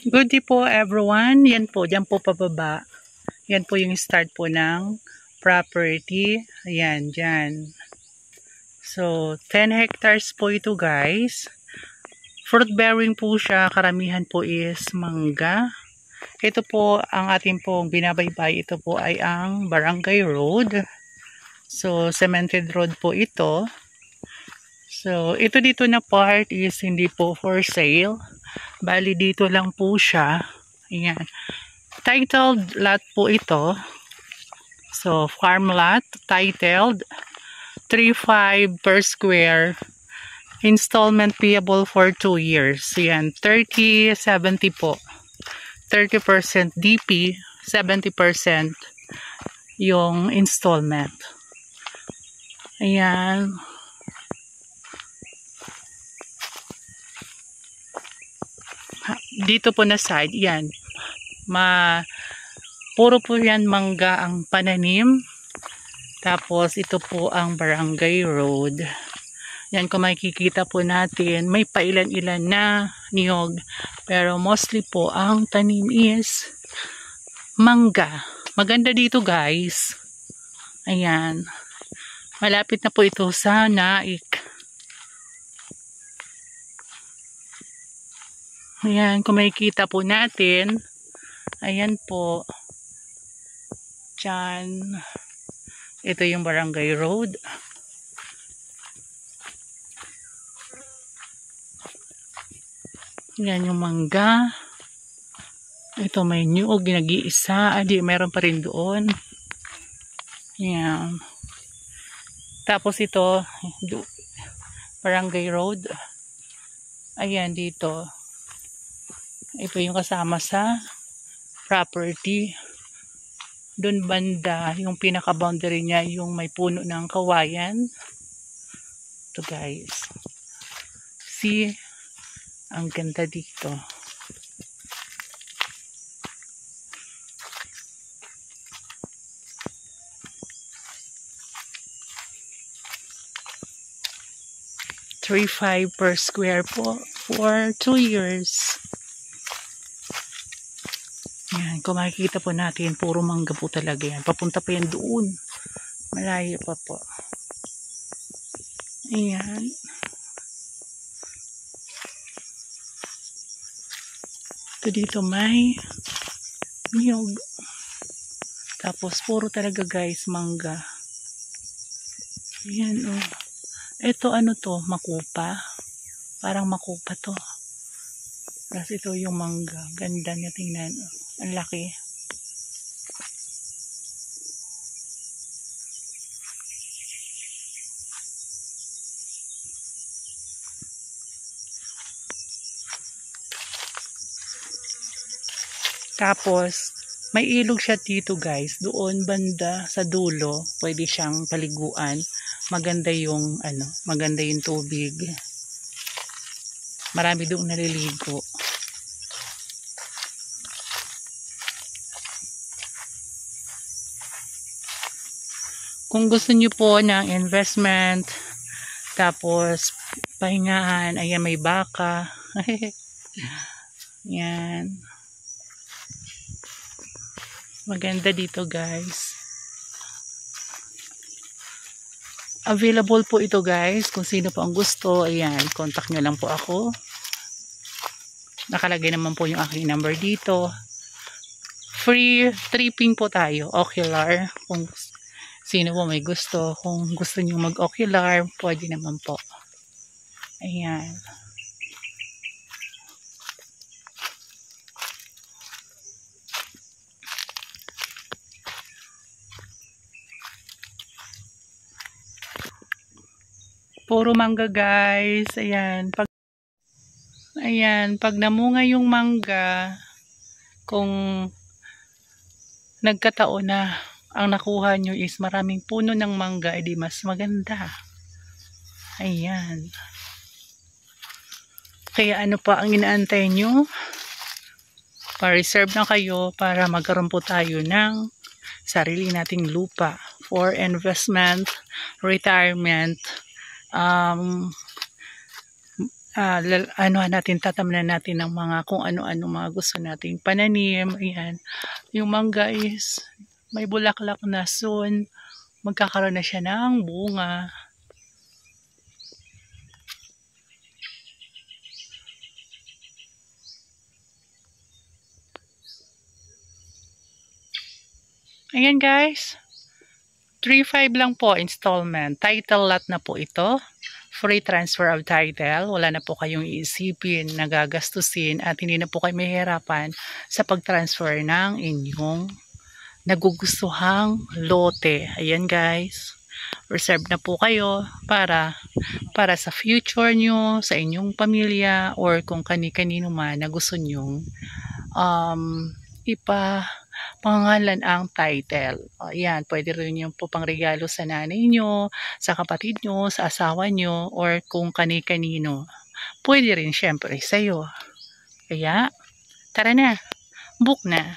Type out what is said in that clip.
Good day po everyone. Yan po, dyan po pababa. Yan po yung start po ng property. Ayan, dyan. So, 10 hectares po ito guys. Fruit bearing po siya. Karamihan po is mangga. Ito po ang ating pong binabaybay. Ito po ay ang Barangay Road. So, cemented road po ito. So, ito dito na part is hindi po for sale. Bali dito lang po siya. Ayan. Titled lot po ito. So, farm lot. Titled 3.5 per square. Installment payable for 2 years. Ayan. 30-70 po. 30% DP. 70% yung installment. Ayan. Dito po na side, yan. Puro po yan mangga ang pananim. Tapos ito po ang Barangay Road. Yan, kung makikita po natin, may pailan-ilan na niyog. Pero mostly po ang tanim is mangga. Maganda dito guys. Ayan. Malapit na po ito sa Naik. Ayan, kung makikita po natin, ayan po, dyan, ito yung Barangay Road. Ayan yung mangga. Ito may nyug, nag-iisa, meron pa rin doon. Ayan. Tapos ito, Barangay Road. Ayan dito. Ito yung kasama sa property. Doon banda, yung pinaka-boundary niya, yung may puno ng kawayan. Ito guys. See? Ang ganda dito. $3.5 per square po for 2 years. Yan, kung makikita po natin, puro mangga po talaga yan. Papunta pa yan doon. Malayo pa po. Ayan. Ito dito may niyog. Tapos puro talaga guys, mangga. Ayan oh. Ito ano to, makupa. Parang makupa to. Tapos ito yung mangga. Ganda niya, tingnan. Ang laki. Tapos, may ilog siya dito guys. Doon banda sa dulo, pwede siyang paliguan. Maganda yung maganda yung tubig. Marami doon naliligo. Kung gusto niyo po ng investment, tapos pahingahan, ayan may baka. Yan. Maganda dito guys. Available po ito guys. Kung sino po ang gusto, ayan, contact nyo lang po ako. Nakalagay naman po yung aking number dito. Free tripping po tayo. Ocular. Kung sino po may gusto. Kung gusto nyo mag-ocular, pwede naman po. Ayan. Puro mangga guys. Ayan. Pag namunga yung mangga, kung nagkataon na ang nakuha nyo is maraming puno ng mangga, edi mas maganda. Ayan. Kaya ano pa ang inaantay nyo? Pa-reserve na kayo para magkaroon po tayo ng sarili nating lupa for investment, retirement, natin, tatamnan natin ng mga kung ano-ano mga gusto nating pananim. Ayan. Yung mangga is may bulaklak na soon. Magkakaroon na siya ng bunga. Ayan guys. 3.5 lang po installment. Title lot na po ito. Free transfer of title. Wala na po kayong iisipin, nagagastusin at hindi na po kayo mahihirapan sa pag-transfer ng inyong nagugustuhang lote. Ayan guys. Reserve na po kayo para sa future nyo, sa inyong pamilya, or kung kani-kanino man na gusto nyong pangalan ang title. Ayan, pwede rin yung po pang regalo sa nanay nyo, sa kapatid nyo, sa asawa nyo, or kung kani-kanino. Pwede rin syempre sa'yo. Kaya, tara na, book na.